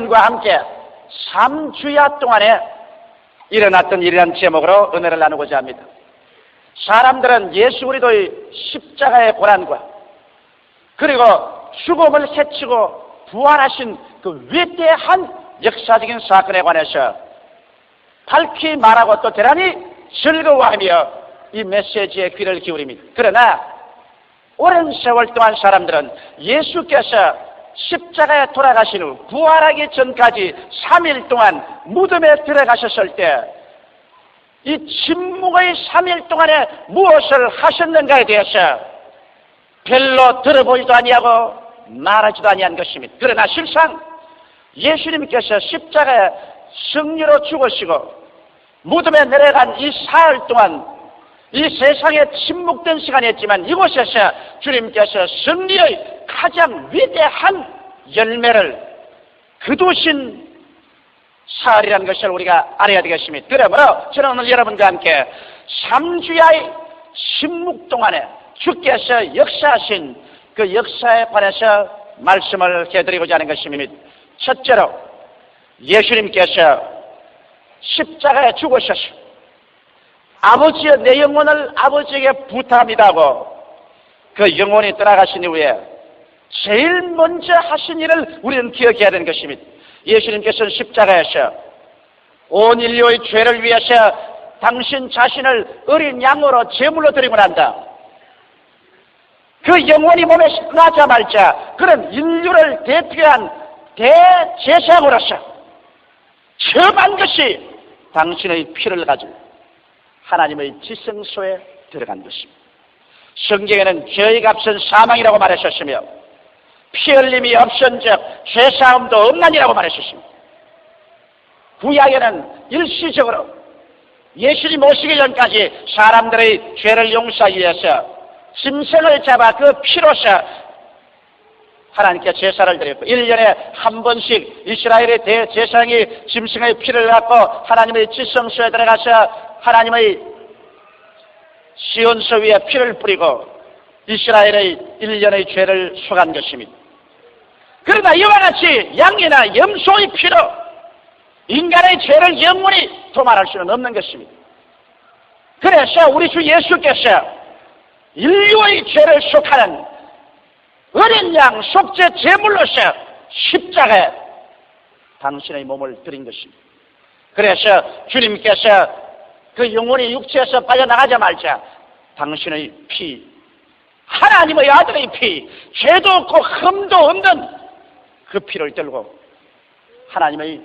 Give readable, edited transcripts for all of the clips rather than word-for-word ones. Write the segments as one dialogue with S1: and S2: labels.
S1: 과 함께 3주야 동안에 일어났던 일이라는 제목으로 은혜를 나누고자 합니다. 사람들은 예수 그리스도의 십자가의 고난과 그리고 죽음을 해치고 부활하신 그 위대한 역사적인 사건에 관해서 밝히 말하고 또 대단히 즐거워하며 이 메시지에 귀를 기울입니다. 그러나 오랜 세월 동안 사람들은 예수께서 십자가에 돌아가신 후 부활하기 전까지 3일 동안 무덤에 들어가셨을 때 이 침묵의 3일 동안에 무엇을 하셨는가에 대해서 별로 들어보지도 아니하고 말하지도 아니한 것입니다. 그러나 실상 예수님께서 십자가에 승리로 죽으시고 무덤에 내려간 이 사흘 동안 이 세상에 침묵된 시간이었지만 이곳에서 주님께서 승리의 가장 위대한 열매를 거두신 사흘이라는 것을 우리가 알아야 되겠습니다. 그러므로 저는 오늘 여러분과 함께 3주야의 침묵 동안에 주께서 역사하신 그 역사에 관해서 말씀을 해드리고자 하는 것입니다. 첫째로 예수님께서 십자가에 죽으셔서 아버지의 내 영혼을 아버지에게 부탁합니다고 그 영혼이 떠나가신 이후에 제일 먼저 하신 일을 우리는 기억해야 되는 것입니다. 예수님께서는 십자가에서 온 인류의 죄를 위해서 당신 자신을 어린 양으로 제물로 드리고 난다. 그 영혼이 몸에 나자마자 그런 인류를 대표한 대제사장으로서 처음 한 것이 당신의 피를 가지고 하나님의 지성소에 들어간 것입니다. 성경에는 죄의 값은 사망이라고 말하셨으며 피 흘림이 없은즉 죄사함도 없나니라고 말하셨습니다. 구약에는 일시적으로 예수님 오시기 전까지 사람들의 죄를 용서하기 위해서 짐승을 잡아 그 피로서 하나님께 제사를 드렸고 1년에 한 번씩 이스라엘의 대제사장이 짐승의 피를 갖고 하나님의 지성소에 들어가서 하나님의 시온서 위에 피를 뿌리고 이스라엘의 1년의 죄를 속한 것입니다. 그러나 이와 같이 양이나 염소의 피로 인간의 죄를 영원히 도말할 수는 없는 것입니다. 그래서 우리 주 예수께서 인류의 죄를 속하는 어린 양 속죄 제물로서 십자가에 당신의 몸을 드린 것입니다. 그래서 주님께서 그 영혼이 육체에서 빠져나가자마자 당신의 피, 하나님의 아들의 피, 죄도 없고 흠도 없는 그 피를 들고 하나님의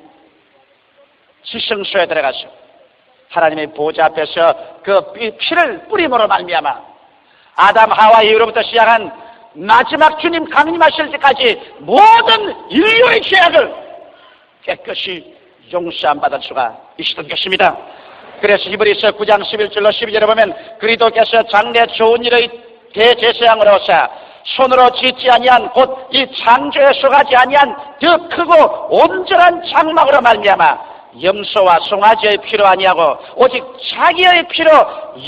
S1: 지성소에 들어가서 하나님의 보좌 앞에서 그 피를 뿌림으로 말미암아 아담 하와 이후로부터 시작한 마지막 주님 강림하실 때까지 모든 인류의 죄악을 깨끗이 용서함 받을 수가 있었던 것입니다. 그래서 히브리서 9장 11절로 12절에 보면 그리스도께서 장래 좋은 일의 대제사장으로서 손으로 짓지 아니한 곧 이 창조에 속하지 아니한 더 크고 온전한 장막으로 말미암아 염소와 송아지의 피로 아니하고 오직 자기의 피로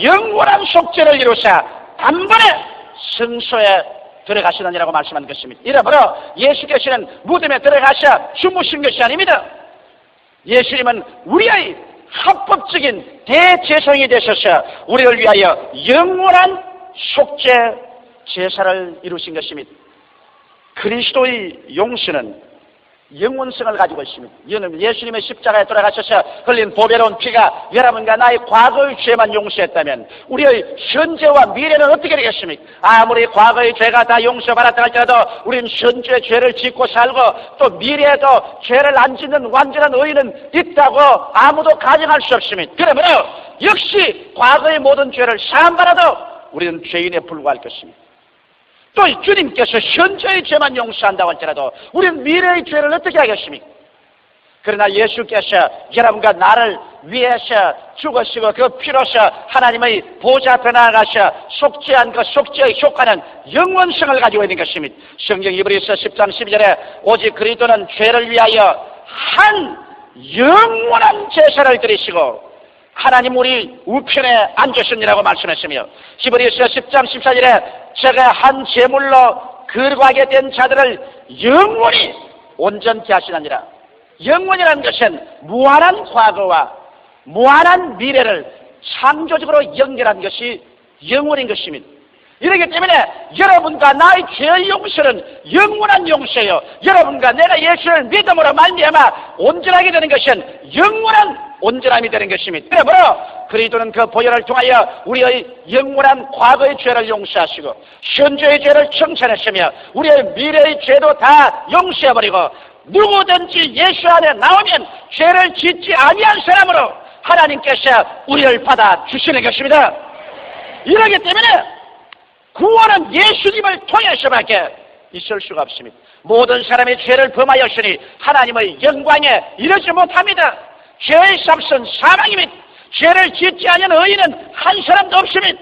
S1: 영원한 속죄를 이루사 단번에 성소에 들어가시느니라고 말씀한 것입니다. 이러므로 예수께서는 무덤에 들어가셔 주무신 것이 아닙니다. 예수님은 우리의 합법적인 대제사장이 되셔서 우리를 위하여 영원한 속죄 제사를 이루신 것입니다. 그리스도의 용서는 영원성을 가지고 있습니다. 예수님의 십자가에 돌아가셔서 흘린 보배로운 피가 여러분과 나의 과거의 죄만 용서했다면 우리의 현재와 미래는 어떻게 되겠습니까? 아무리 과거의 죄가 다 용서받았다 할지라도 우리는 현재의 죄를 짓고 살고 또 미래에도 죄를 안 짓는 완전한 의인은 있다고 아무도 가정할 수 없습니다. 그러므로 역시 과거의 모든 죄를 사함받아도 우리는 죄인에 불과할 것입니다. 또 주님께서 현재의 죄만 용서한다고 할지라도 우리는 미래의 죄를 어떻게 하겠습니까? 그러나 예수께서 여러분과 나를 위해서 죽으시고 그 피로서 하나님의 보좌 앞에 나아가셔 속죄한 그 속죄의 효과는 영원성을 가지고 있는 것입니다. 성경 히브리서 10장 12절에 오직 그리스도는 죄를 위하여 한 영원한 제사를 드리시고 하나님 우리 우편에 앉으셨느라고 말씀했으며 히브리서 10장 14절에 제가 한 제물로 거룩하게 된 자들을 영원히 온전케 하시느니라. 영원이라는 것은 무한한 과거와 무한한 미래를 창조적으로 연결한 것이 영원인 것입니다. 이렇기 때문에 여러분과 나의 죄의 용서는 영원한 용서예요. 여러분과 내가 예수를 믿음으로 말미암아 온전하게 되는 것은 영원한 온전함이 되는 것입니다. 그러므로 그리스도는 그 보혈을 통하여 우리의 영원한 과거의 죄를 용서하시고 현재의 죄를 청산하시며 우리의 미래의 죄도 다 용서해버리고 누구든지 예수 안에 나오면 죄를 짓지 아니한 사람으로 하나님께서 우리를 받아주시는 것입니다. 이러기 때문에 구원은 예수님을 통해서밖에 있을 수가 없습니다. 모든 사람이 죄를 범하였으니 하나님의 영광에 이르지 못합니다. 죄의 값은 사망입니다. 죄를 짓지 않은 의인은 한 사람도 없습니다.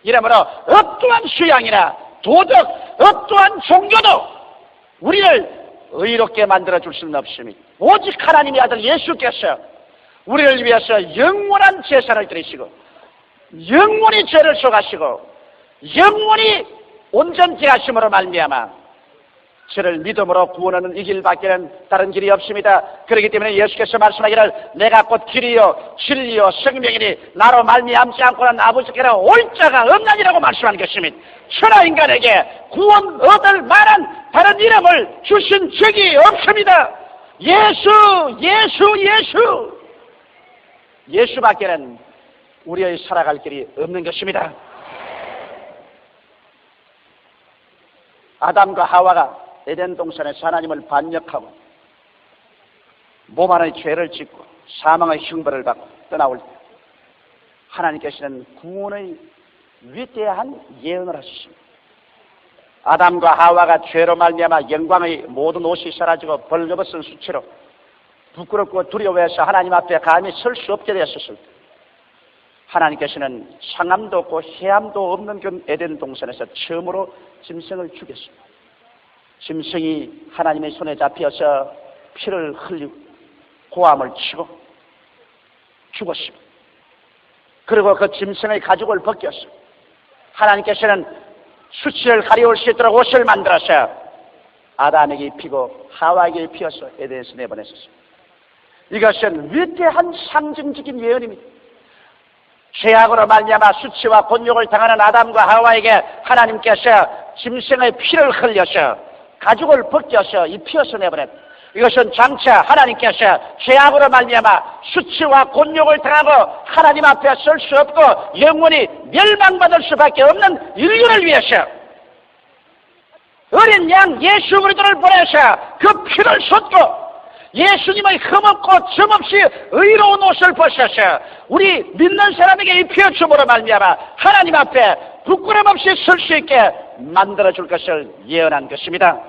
S1: 이러므로 어떠한 수양이나 도덕, 어떠한 종교도 우리를 의롭게 만들어줄 수는 없습니다. 오직 하나님의 아들 예수께서 우리를 위해서 영원한 제사를 드리시고 영원히 죄를 속하시고 영원히 온전케 하심으로 말미암아 저를 믿음으로 구원하는 이 길밖에는 다른 길이 없습니다. 그렇기 때문에 예수께서 말씀하기를 내가 곧 길이요 진리요 생명이니 나로 말미암지 않고는 아버지께로 올 자가 없나니라고 말씀한 것입니다. 천하 인간에게 구원 얻을 만한 다른 이름을 주신 적이 없습니다. 예수밖에는 우리의 살아갈 길이 없는 것입니다. 아담과 하와가 에덴 동산에서 하나님을 반역하고 몸 안의 죄를 짓고 사망의 형벌을 받고 떠나올 때 하나님께서는 구원의 위대한 예언을 하셨습니다. 아담과 하와가 죄로 말미암아 영광의 모든 옷이 사라지고 벌거벗은 수치로 부끄럽고 두려워해서 하나님 앞에 감히 설 수 없게 되었을 때 하나님께서는 상함도 없고 해함도 없는 그 에덴 동산에서 처음으로 짐승을 죽였습니다. 짐승이 하나님의 손에 잡혀서 피를 흘리고 고함을 치고 죽었습니다. 그리고 그 짐승의 가죽을 벗겼습니다. 하나님께서는 수치를 가려울 수 있도록 옷을 만들어서 아담에게 입히고 하와에게 입혀서 에덴에서 내보냈습니다. 이것은 위대한 상징적인 예언입니다. 죄악으로 말미암아 수치와 곤욕을 당하는 아담과 하와에게 하나님께서 짐승의 피를 흘려서 가죽을 벗겨서 입혀서 내보냈다. 이것은 장차 하나님께서 죄악으로 말미암아 수치와 곤욕을 당하고 하나님 앞에 설 수 없고 영원히 멸망받을 수밖에 없는 인류를 위해서 어린 양 예수 그리스도를 보내서 그 피를 쏟고 예수님의 흠없고 점없이 의로운 옷을 벗어서 우리 믿는 사람에게 입혀줌으로 말미암아 하나님 앞에 부끄럼 없이 설 수 있게 만들어줄 것을 예언한 것입니다.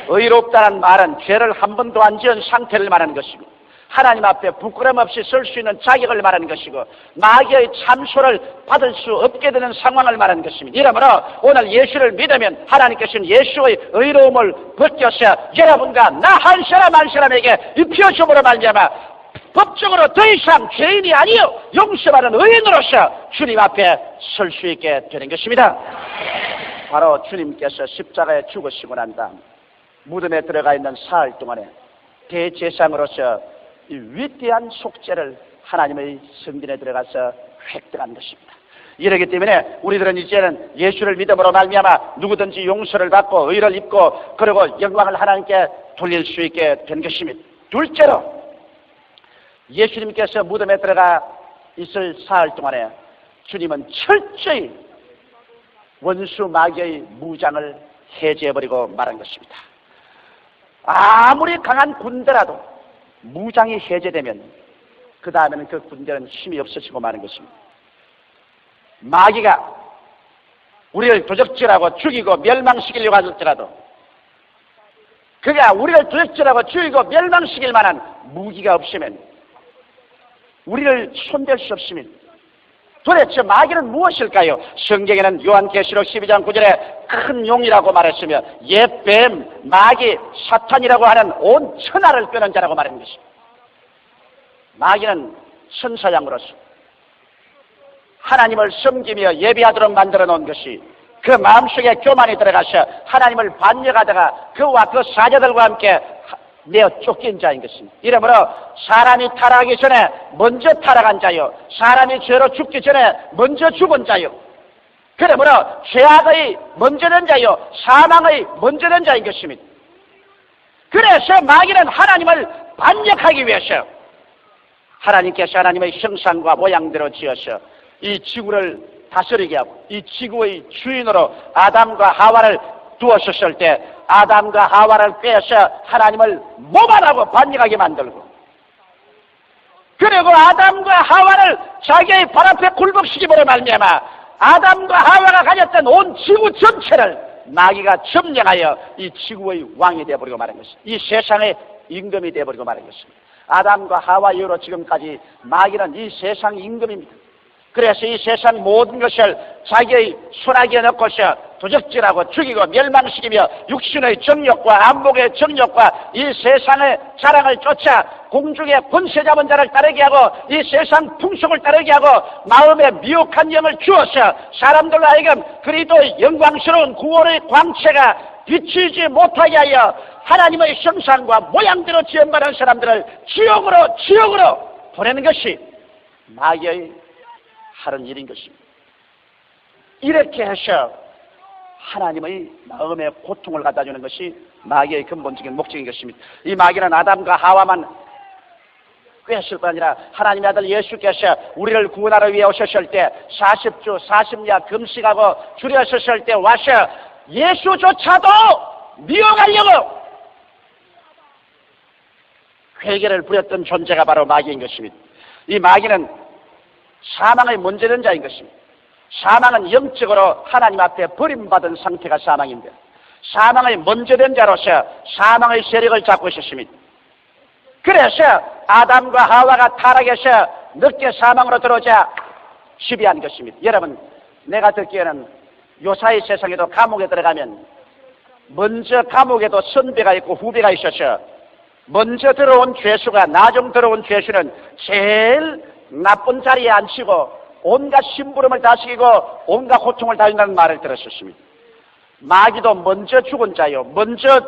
S1: 의롭다는 말은 죄를 한 번도 안 지은 상태를 말하는 것이고 하나님 앞에 부끄럼 없이 설 수 있는 자격을 말하는 것이고 마귀의 참소를 받을 수 없게 되는 상황을 말하는 것입니다. 이러므로 오늘 예수를 믿으면 하나님께서는 예수의 의로움을 벗겨서 여러분과 나 한 사람 한 사람에게 입혀줌으로 말미암아 법적으로 더 이상 죄인이 아니요 용서받은 의인으로서 주님 앞에 설 수 있게 되는 것입니다. 바로 주님께서 십자가에 죽으시고 난 다음 무덤에 들어가 있는 사흘 동안에 대제사장으로서 이 위대한 속죄를 하나님의 성전에 들어가서 획득한 것입니다. 이러기 때문에 우리들은 이제는 예수를 믿음으로 말미암아 누구든지 용서를 받고 의를 입고 그리고 영광을 하나님께 돌릴 수 있게 된 것입니다. 둘째로 예수님께서 무덤에 들어가 있을 사흘 동안에 주님은 철저히 원수 마귀의 무장을 해제해버리고 말한 것입니다. 아무리 강한 군대라도 무장이 해제되면 그 다음에는 그 군대는 힘이 없어지고 마는 것입니다. 마귀가 우리를 도적질하고 죽이고 멸망시키려고 할지라도 그가 우리를 도적질하고 죽이고 멸망시킬 만한 무기가 없으면 우리를 손댈 수 없습니다. 도대체 마귀는 무엇일까요? 성경에는 요한계시록 12장 9절에 큰 용이라고 말했으며 옛 뱀, 마귀, 사탄이라고 하는 온 천하를 끄는 자라고 말하는 것입니다. 마귀는 천사장으로서 하나님을 섬기며 예배하도록 만들어 놓은 것이 그 마음속에 교만이 들어가서 하나님을 반역하다가 그와 그 사자들과 함께 내어 쫓긴 자인 것입니다. 이러므로 사람이 타락하기 전에 먼저 타락한 자요, 사람이 죄로 죽기 전에 먼저 죽은 자요, 그러므로 죄악의 먼저 된 자요, 사망의 먼저 된 자인 것입니다. 그래서 마귀는 하나님을 반역하기 위해서 하나님께서 하나님의 형상과 모양대로 지어서 이 지구를 다스리게 하고 이 지구의 주인으로 아담과 하와를 두었었을 때 아담과 하와를 빼서 하나님을 모반하고 반역하게 만들고, 그리고 아담과 하와를 자기의 발 앞에 굴복시키므로 말미암아 아담과 하와가 가졌던 온 지구 전체를 마귀가 점령하여 이 지구의 왕이 되어버리고 말한 것입니다. 이 세상의 임금이 되어버리고 말한 것입니다. 아담과 하와 이후로 지금까지 마귀는 이 세상 임금입니다. 그래서 이 세상 모든 것을 자기의 손아귀에 넣고서 도적질하고 죽이고 멸망시키며 육신의 정욕과 안목의 정욕과 이 세상의 자랑을 쫓아 공중의 권세 잡은 자를 따르게 하고 이 세상 풍속을 따르게 하고 마음에 미혹한 영을 주어서 사람들로 하여금 그리스도의 영광스러운 구원의 광채가 비치지 못하게 하여 하나님의 형상과 모양대로 지음받은 사람들을 지옥으로 보내는 것이 마귀의 하는 일인 것입니다. 이렇게 해서 하나님의 마음의 고통을 갖다 주는 것이 마귀의 근본적인 목적인 것입니다. 이 마귀는 아담과 하와만 꿰었을 뿐 아니라 하나님의 아들 예수께서 우리를 구원하러 위해 오셨을 때 40주 40야 금식하고 줄였었을 때 와서 예수조차도 미워하려고 회개를 부렸던 존재가 바로 마귀인 것입니다. 이 마귀는 사망의 먼저 된 자인 것입니다. 사망은 영적으로 하나님 앞에 버림받은 상태가 사망인데 사망의 먼저 된 자로서 사망의 세력을 잡고 있었습니다. 그래서 아담과 하와가 타락해서 늦게 사망으로 들어오자 시비한 것입니다. 여러분, 내가 듣기에는 요사이 세상에도 감옥에 들어가면 먼저 감옥에도 선배가 있고 후배가 있어서 먼저 들어온 죄수가 나중 들어온 죄수는 제일 나쁜 자리에 앉히고 온갖 심부름을 다스리고 온갖 고통을 다준다는 말을 들었었습니다. 마귀도 먼저 죽은 자요, 먼저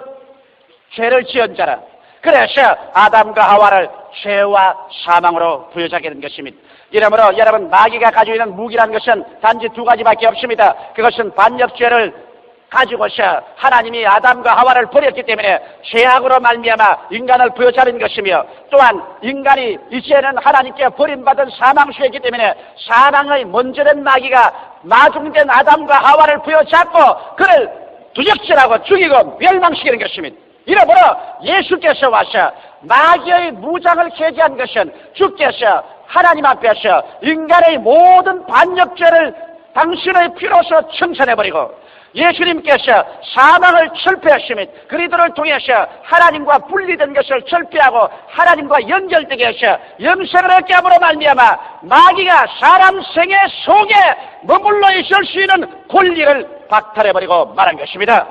S1: 죄를 지은 자라. 그래서 아담과 하와를 죄와 사망으로 부여잡게 된 것입니다. 이러므로 여러분, 마귀가 가지고 있는 무기라는 것은 단지 두 가지밖에 없습니다. 그것은 반역죄를 가지고서 하나님이 아담과 하와를 버렸기 때문에 죄악으로 말미암아 인간을 부여잡은 것이며, 또한 인간이 이제는 하나님께 버림받은 사망수였기 때문에 사망의 먼저 된 마귀가 마중된 아담과 하와를 부여잡고 그를 두적질하고 죽이고 멸망시키는 것입니다. 이러므로 예수께서 와서 마귀의 무장을 제지한 것은 주께서 하나님 앞에서 인간의 모든 반역죄를 당신의 피로서 청산해버리고 예수님께서 사망을 철폐하시며 그리스도를 통해서 하나님과 분리된 것을 철폐하고 하나님과 연결되게 해서 영생을 얻게 함으로 말미암아 마귀가 사람 생애 속에 머물러 있을 수 있는 권리를 박탈해버리고 말한 것입니다.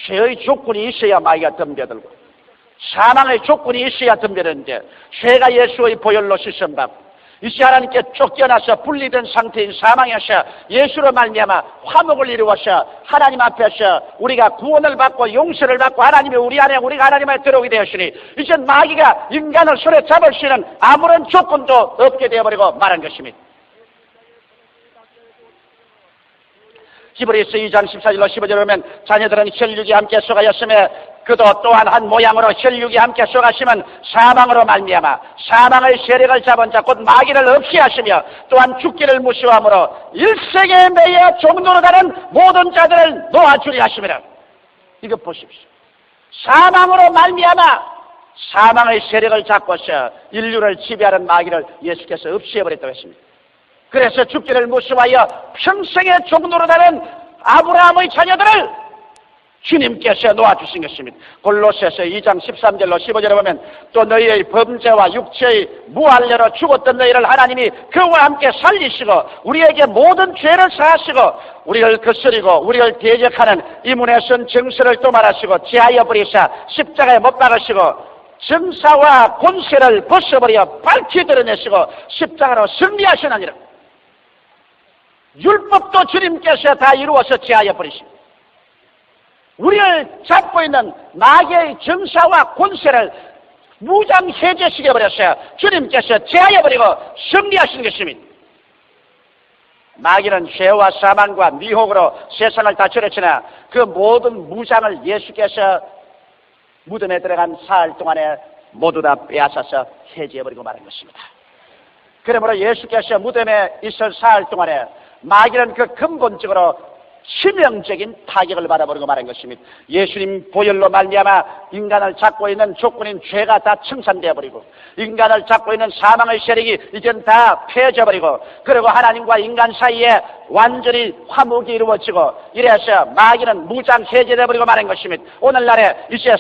S1: 죄의 조건이 있어야 마귀가 덤벼들고 사망의 조건이 있어야 덤벼드는데 죄가 예수의 보혈로 씻음받고 이제 하나님께 쫓겨나서 분리된 상태인 사망에서 예수로 말미암아 화목을 이루어서 하나님 앞에서 우리가 구원을 받고 용서를 받고 하나님이 우리 안에 우리가 하나님 안에 들어오게 되었으니 이제 마귀가 인간을 손에 잡을 수 있는 아무런 조건도 없게 되어버리고 말한 것입니다. 히브리서 2장 14절로 15절에 보면 자녀들은 혈육이 함께 속하였으며 그도 또한 한 모양으로 혈육이 함께 속하시면 사망으로 말미암아 사망의 세력을 잡은 자 곧 마귀를 없이 하시며 또한 죽기를 무시함으로 일생에 매여 종로로 가는 모든 자들을 놓아주리 하시니라. 이거 보십시오. 사망으로 말미암아 사망의 세력을 잡고서 인류를 지배하는 마귀를 예수께서 없애버렸다고 했습니다. 그래서 죽기를 무서워하여 평생의 종로로 가는 아브라함의 자녀들을 주님께서 놓아주신 것입니다. 골로새서 2장 13절로 15절에 보면 또 너희의 범죄와 육체의 무할례로 죽었던 너희를 하나님이 그와 함께 살리시고 우리에게 모든 죄를 사하시고 우리를 거스리고 우리를 대적하는 이문에 선 정서를 또 말하시고 제하여 버리사 십자가에 못 박으시고 정사와 권세를 벗어버려 밝히 드러내시고 십자가로 승리하시느니라. 율법도 주님께서 다 이루어서 제하여 버리십니다. 우리를 잡고 있는 마귀의 정사와 권세를 무장 해제시켜버렸어요. 주님께서 제하여버리고 승리하신 것입니다. 마귀는 죄와 사망과 미혹으로 세상을 다스렸으나 그 모든 무장을 예수께서 무덤에 들어간 사흘 동안에 모두 다 빼앗아서 해제해버리고 말한 것입니다. 그러므로 예수께서 무덤에 있을 사흘 동안에 마귀는 그 근본적으로 치명적인 타격을 받아버리고 말한 것입니다. 예수님 보혈로 말미암아 인간을 잡고 있는 조건인 죄가 다 청산되어버리고 인간을 잡고 있는 사망의 세력이 이젠 다 폐해져버리고 그리고 하나님과 인간 사이에 완전히 화목이 이루어지고 이래서 마귀는 무장 해제되어버리고 말한 것입니다. 오늘날에 이제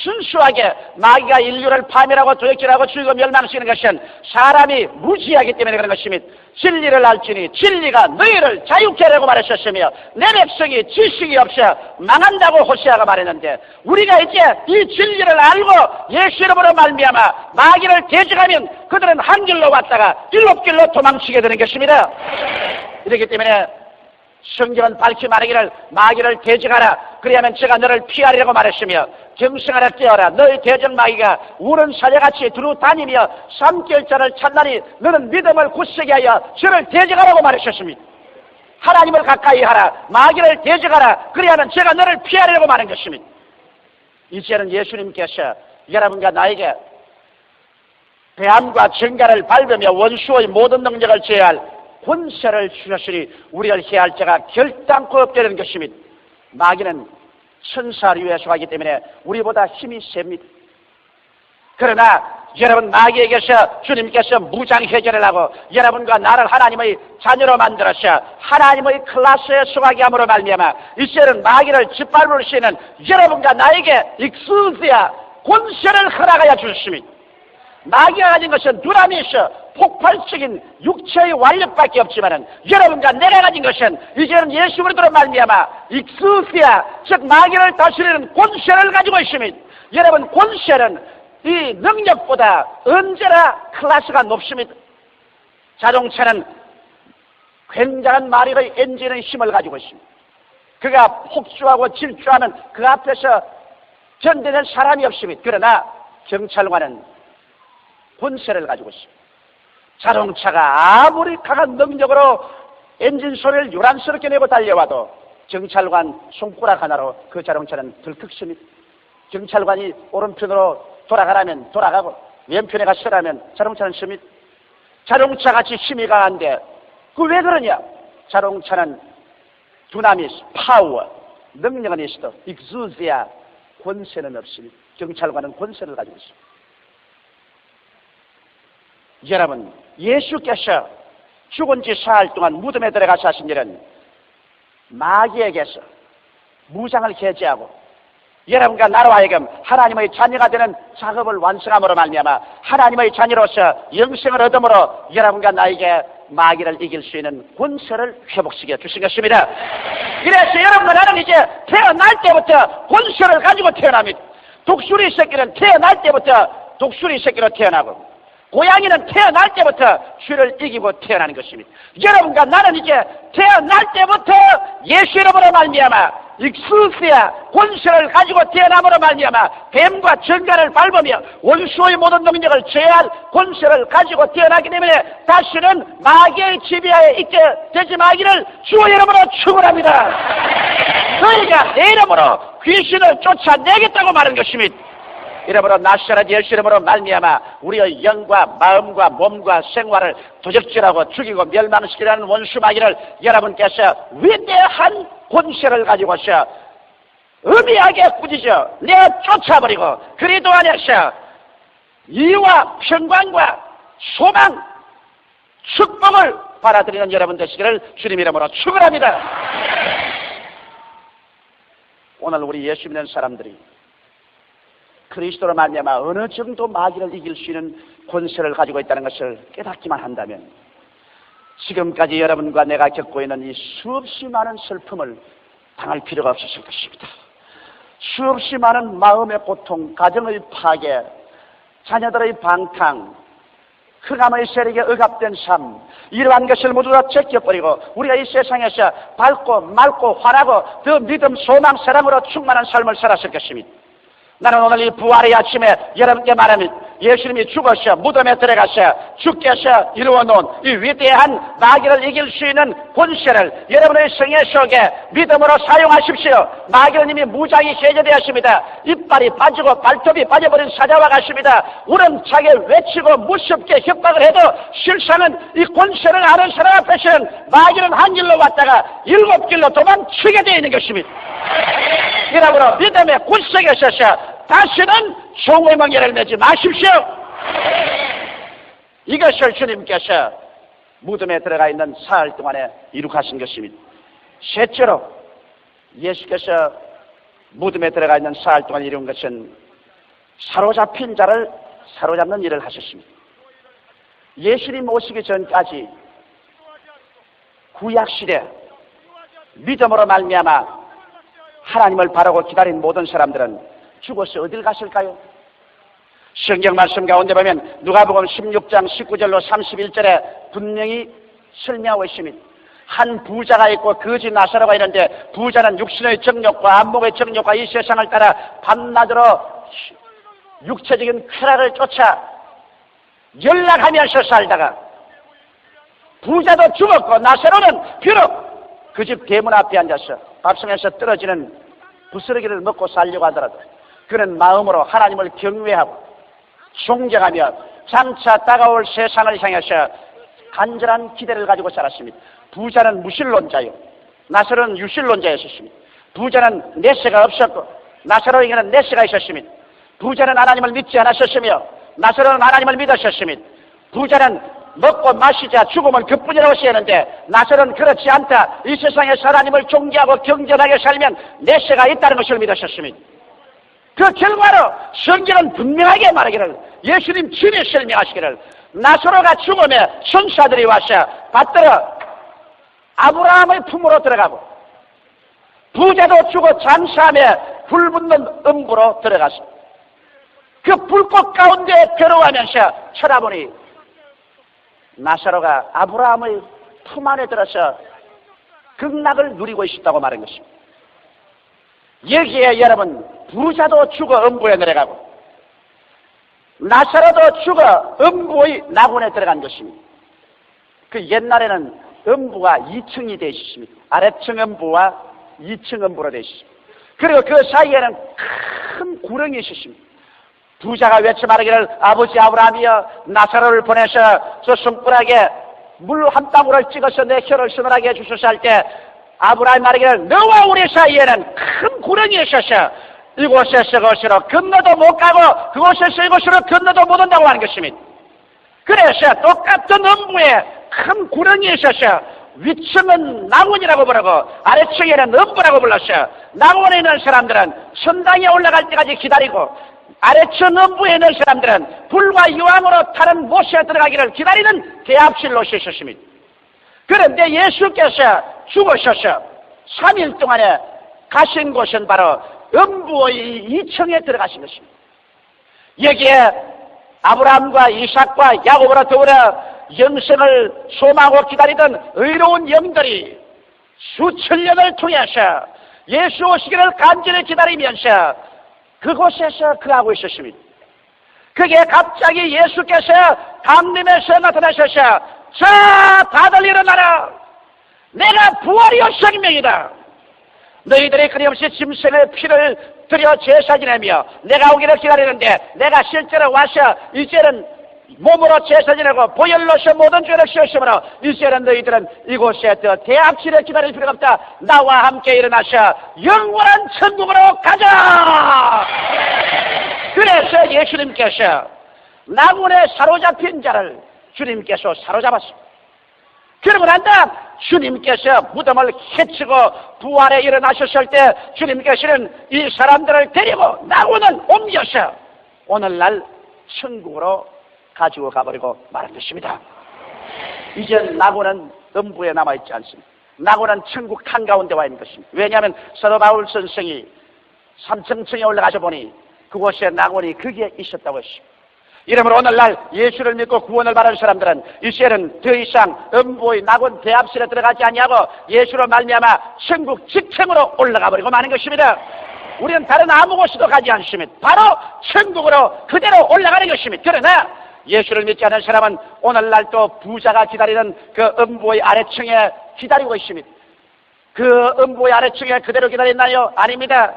S1: 순수하게 마귀가 인류를 파멸하고 도역질하고 죽이고 멸망시키는 것은 사람이 무지하기 때문에 그런 것입니다. 진리를 알지니 진리가 너희를 자유케 하라고 말하셨으며 내 백성이 지식이 없어 망한다고 호세아가 말했는데 우리가 이제 이 진리를 알고 예수 이름으로 말미암아 마귀를 대적하면 그들은 한 길로 왔다가 7길로 도망치게 되는 것입니다. 이렇기 때문에 성경은 밝히 말하기를 마귀를 대적하라 그리하면 제가 너를 피하리라고 말했으며 경성하라 깨어라 너희 대적 마귀가 우는 사자같이 두루 다니며 삼kel자를 찾나니 너는 믿음을 굳세게 하여 저를 대적하라고 말하셨습니다. 하나님을 가까이 하라 마귀를 대적하라 그리하면 제가 너를 피하리라고 말한 것입니다. 이제는 예수님께서 여러분과 나에게 배암과 정갈을 밟으며 원수의 모든 능력을 제어할 권세를 주셨으니 우리를 해할 자가 결단코 없다는 것입니다. 마귀는 천사류에 속하기 때문에 우리보다 힘이 셉니다. 그러나 여러분 마귀에게서 주님께서 무장해제를 하고 여러분과 나를 하나님의 자녀로 만들어서 하나님의 클래스에 속하게 함으로 말미암아 이제는 마귀를 짓밟을 수 있는 여러분과 나에게 익스우스야 권세를 허락하여 주셨습니다. 마귀가 가진 것은 두라미스 폭발적인 육체의 완력밖에 없지만은 여러분과 내가 가진 것은 이제는 예수 그리스도로 말미암아 익스우스야 즉 마귀를 다스리는 권세를 가지고 있습니다. 여러분 권세는 이 능력보다 언제나 클래스가 높습니다. 자동차는 굉장한 마력의 엔진의 힘을 가지고 있습니다. 그가 폭주하고 질주하면 그 앞에서 견디는 사람이 없습니다. 그러나 경찰관은 권세를 가지고 있습니다. 자동차가 아무리 강한 능력으로 엔진 소리를 요란스럽게 내고 달려와도 경찰관 손가락 하나로 그 자동차는 들썩습니다. 경찰관이 오른편으로 돌아가라면 돌아가고 왼편에 가서라면 자동차는 씁니다. 자동차같이 힘이 강한데 그 왜 그러냐? 자동차는 두나미스, 파워, 능력은 있어도 익스우스야 권세는 없습니다. 경찰관은 권세를 가지고 있습니다. 여러분 예수께서 죽은 지 사흘 동안 무덤에 들어가서 하신 일은 마귀에게서 무장을 해제하고 여러분과 나로 하여금 하나님의 자녀가 되는 작업을 완성함으로 말미암아 하나님의 자녀로서 영생을 얻음으로 여러분과 나에게 마귀를 이길 수 있는 권세를 회복시켜 주신 것입니다. 그래서 여러분과 나는 이제 태어날 때부터 권세를 가지고 태어납니다. 독수리 새끼는 태어날 때부터 독수리 새끼로 태어나고 고양이는 태어날 때부터 죄를 이기고 태어나는 것입니다. 여러분과 나는 이제 태어날 때부터 예수 이름으로 말미암아 익스우스야 권세를 가지고 태어남으로 말미암아 뱀과 정갈을 밟으며 원수의 모든 능력을 제어할 권세를 가지고 태어나기 때문에 다시는 마귀의 지배하에 있게 되지 마기를 주의 이름으로 축원합니다. 너희가 내 이름으로 귀신을 쫓아내겠다고 말한 것입니다. 이름으로 나사렛 예수 이름으로 말미암아 우리의 영과 마음과 몸과 생활을 도적질하고 죽이고 멸망시키라는 원수 마귀를 여러분께서 위대한 권세를 가지고서 음이하게 꾸짖어 내어 쫓아버리고 그리도 안에서 이와 평강과 소망 축복을 받아들이는 여러분 되시기를 주님 이름으로 축원합니다. 오늘 우리 예수 믿는 사람들이 그리스도로 말미암아 어느 정도 마귀를 이길 수 있는 권세를 가지고 있다는 것을 깨닫기만 한다면 지금까지 여러분과 내가 겪고 있는 이 수없이 많은 슬픔을 당할 필요가 없었을 것입니다. 수없이 많은 마음의 고통, 가정의 파괴, 자녀들의 방탕, 흑암의 세력에 억압된 삶, 이러한 것을 모두 다 제껴버리고 우리가 이 세상에서 밝고 맑고 환하고 더 믿음, 소망, 사랑으로 충만한 삶을 살았을 것입니다. 나는 오늘 이 부활의 아침에 여러분께 말합니다. 예수님이 죽어서 무덤에 들어가서 주께서 이루어놓은 이 위대한 마귀를 이길 수 있는 권세를 여러분의 생애 속에 믿음으로 사용하십시오. 마귀는 이미 무장이 해제되었습니다. 이빨이 빠지고 발톱이 빠져버린 사자와 같습니다. 우렁차게 외치고 무섭게 협박을 해도 실상은 이 권세를 아는 사람 앞에서는 마귀는 한 길로 왔다가 7길로 도망치게 되어 있는 것입니다. 이러므로 믿음의 굳세게 서서 다시는 종의 멍에를 매지 마십시오. 이것을 주님께서 무덤에 들어가 있는 사흘 동안에 이룩하신 것입니다. 셋째로 예수께서 무덤에 들어가 있는 사흘 동안 이룬 것은 사로잡힌 자를 사로잡는 일을 하셨습니다. 예수님 오시기 전까지 구약시대 믿음으로 말미암아 하나님을 바라고 기다린 모든 사람들은 죽어서 어딜 갔을까요? 성경 말씀 가운데 보면 누가복음 16장 19절로 31절에 분명히 설명하고 있습니다. 한 부자가 있고 거지 나사로가 있는데 부자는 육신의 정욕과 안목의 정욕과 이 세상을 따라 밤낮으로 육체적인 쾌락을 쫓아 연락하면서 살다가 부자도 죽었고 나사로는 비록 그 집 대문 앞에 앉아서 밥상에서 떨어지는 부스러기를 먹고 살려고 하더라도 그는 마음으로 하나님을 경외하고 존경하며 장차 다가올 세상을 향해서 간절한 기대를 가지고 살았습니다. 부자는 무신론자요, 나사로는 유신론자였습니다. 부자는 내세가 없었고 나사로에게는 내세가 있었습니다. 부자는 하나님을 믿지 않았었으며 나사로는 하나님을 믿었었습니다. 부자는 먹고 마시자 죽으면 그뿐이라고 시했는데 나사로는 그렇지 않다. 이 세상에서 하나님을 존경하고 경전하게 살면 내세가 있다는 것을 믿으셨습니다. 그 결과로 성경은 분명하게 말하기를, 예수님 친히 설명하시기를, 나사로가 죽음에 천사들이 와서 받들어 아브라함의 품으로 들어가고 부자도 죽어 장사함에 불붙는 음부로 들어가서 그 불꽃 가운데 괴로워하면서 쳐다보니 나사로가 아브라함의 품 안에 들어서 극락을 누리고 있었다고 말한 것입니다. 여기에 여러분, 부자도 죽어 음부에 내려가고 나사로도 죽어 음부의 낙원에 들어간 것입니다. 그 옛날에는 음부가 2층이 되어 있습니다. 아래층 음부와 2층 음부로 되어 있습니다. 그리고 그 사이에는 큰 구렁이 있었습니다. 부자가 외쳐 말하기를, 아버지 아브라함이여, 나사로를 보내서 저 손가락에 물 한 방울을 찍어서 내 혀를 서늘하게 해주소서 할 때 아브라함이 말하기를, 너와 우리 사이에는 큰 구렁이 있어서 이곳에서 그곳으로 건너도 못 가고 그곳에서 이곳으로 건너도 못 온다고 하는 것입니다. 그래서 똑같은 음부에 큰 구렁이 있어서 위층은 낙원이라고 부르고 아래층에는 음부라고 불렀어요. 낙원에 있는 사람들은 천당에 올라갈 때까지 기다리고 아래층 음부에 있는 사람들은 불과 유황으로 타는 못에 들어가기를 기다리는 대합실로 있었습니다. 그런데 예수께서 죽으셔서 3일 동안에 가신 곳은 바로 음부의 2층에 들어가신 것입니다. 여기에 아브라함과 이삭과 야곱으로 더불어 영생을 소망하고 기다리던 의로운 영들이 수천 년을 통해서 예수 오시기를 간절히 기다리면서 그곳에서 그하고 있었습니다. 그게 갑자기 예수께서 강림에서 나타나셔서, 자, 다들 일어나라. 내가 부활이요 생명이다. 너희들이 끊임없이 짐승의 피를 들여 제사 지내며 내가 오기를 기다리는데 내가 실제로 와서 이제는 몸으로 제사 지내고 보혈로서 모든 죄를 씻으므로 이제는 너희들은 이곳에 더 대합실에 기다릴 필요가 없다. 나와 함께 일어나서 영원한 천국으로 가자. 그래서 예수님께서 낙원에 사로잡힌 자를 주님께서 사로잡았습니다. 그러고 난 다음 주님께서 무덤을 해치고 부활에 일어나셨을 때 주님께서는 이 사람들을 데리고 낙원을 옮겨서 오늘날 천국으로 가지고 가버리고 말한 것입니다. 이제 낙원은 음부에 남아있지 않습니다. 낙원은 천국 한가운데 와 있는 것입니다. 왜냐하면 사도 바울 선생이 3층에 올라가서 보니 그곳에 낙원이 거기에 있었다고 했습니다. 이러므로 오늘날 예수를 믿고 구원을 받은 사람들은 이제는 더 이상 음부의 낙원 대합실에 들어가지 아니하고 예수로 말미암아 천국 직행으로 올라가 버리고 마는 것입니다. 우리는 다른 아무 곳에도 가지 않습니다. 바로 천국으로 그대로 올라가는 것입니다. 그러나 예수를 믿지 않은 사람은 오늘날 또 부자가 기다리는 그 음부의 아래층에 기다리고 있습니다. 그 음부의 아래층에 그대로 기다렸나요? 아닙니다.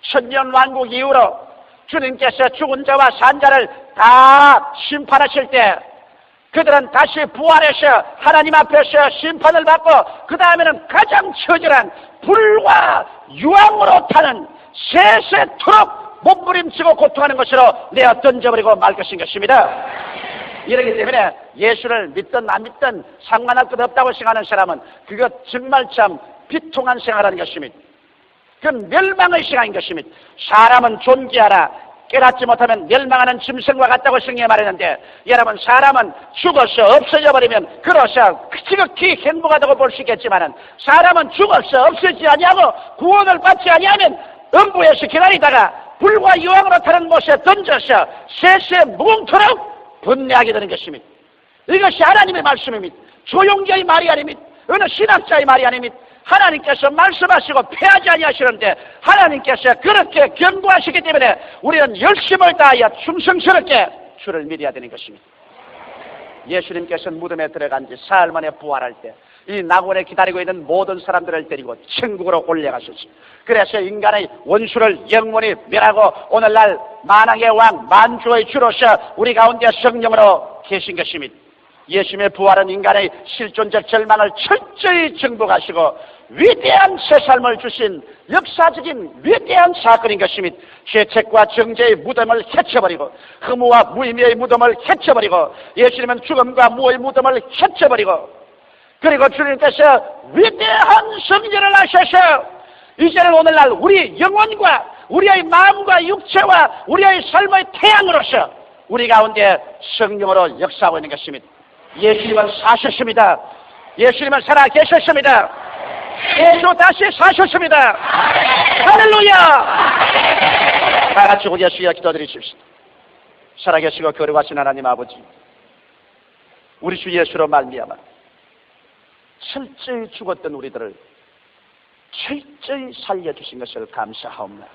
S1: 천년왕국 이후로 주님께서 죽은 자와 산 자를 다 심판하실 때 그들은 다시 부활해서 하나님 앞에서 심판을 받고 그 다음에는 가장 처절한 불과 유황으로 타는 세세토록 몸부림치고 고통하는 것으로 내어 던져버리고 말 것인 것입니다. 이러기 때문에 예수를 믿든 안 믿든 상관할 것 없다고 생각하는 사람은 그것 정말 참 비통한 생활하는 것입니다. 그건 멸망의 시간인 것입니다. 사람은 존귀하라 깨닫지 못하면 멸망하는 짐승과 같다고 성경에 말했는데 여러분 사람은 죽어서 없어져 버리면 그로서 지극히 행복하다고 볼 수 있겠지만 사람은 죽어서 없어지지 아니하고 구원을 받지 아니하면 음부에서 기다리다가 불과 유황으로 타는 곳에 던져서 세세 무궁토록 분내하게 되는 것입니다. 이것이 하나님의 말씀입니다. 조용기의 말이 아닙니다. 어느 신학자의 말이 아닙니다. 하나님께서 말씀하시고 패하지 아니하시는데 하나님께서 그렇게 경고하시기 때문에 우리는 열심을 다하여 충성스럽게 주를 믿어야 되는 것입니다. 예수님께서는 무덤에 들어간 지 사흘 만에 부활할 때 이 낙원에 기다리고 있는 모든 사람들을 데리고 천국으로 올려가셨습니다. 그래서 인간의 원수를 영원히 멸하고 오늘날 만왕의 왕 만주의 주로서 우리 가운데 성령으로 계신 것입니다. 예수님의 부활은 인간의 실존적 절망을 철저히 정복하시고 위대한 새 삶을 주신 역사적인 위대한 사건인 것입니다. 죄책과 정죄의 무덤을 헤쳐버리고 허무와 무의미의 무덤을 헤쳐버리고 예수님은 죽음과 무의 무덤을 헤쳐버리고 그리고 주님께서 위대한 성전을 하셔서 이제는 오늘날 우리 영혼과 우리의 마음과 육체와 우리의 삶의 태양으로서 우리 가운데 성령으로 역사하고 있는 것입니다. 예수님은 사셨습니다. 예수님은 살아계셨습니다. 예수 다시 사셨습니다. 할렐루야! 다 같이 우리 예수여 기도드리십시오. 살아계시고 거룩하신 하나님 아버지, 우리 주 예수로 말미암아 철저히 죽었던 우리들을 철저히 살려주신 것을 감사하옵나다.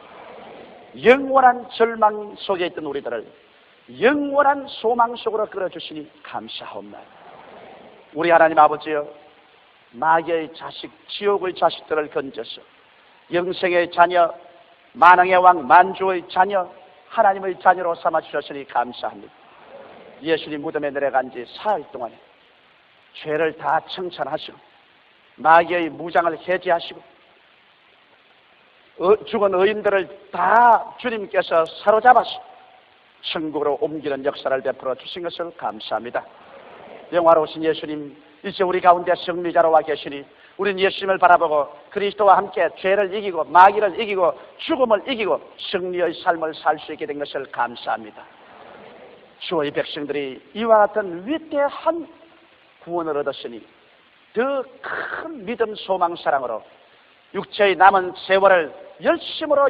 S1: 영원한 절망 속에 있던 우리들을 영원한 소망 속으로 끌어주시니 감사합니다. 우리 하나님 아버지여, 마귀의 자식, 지옥의 자식들을 건져서 영생의 자녀, 만왕의 왕 만주의 자녀, 하나님의 자녀로 삼아주셨으니 감사합니다. 예수님 무덤에 내려간 지 사흘 동안에 죄를 다 청산하시고 마귀의 무장을 해제하시고 죽은 의인들을 다 주님께서 사로잡아서 천국으로 옮기는 역사를 베풀어 주신 것을 감사합니다. 영화로우신 예수님, 이제 우리 가운데 승리자로 와 계시니 우리는 예수님을 바라보고 그리스도와 함께 죄를 이기고 마귀를 이기고 죽음을 이기고 승리의 삶을 살 수 있게 된 것을 감사합니다. 주의 백성들이 이와 같은 위대한 구원을 얻었으니 더 큰 믿음, 소망, 사랑으로 육체의 남은 세월을 열심으로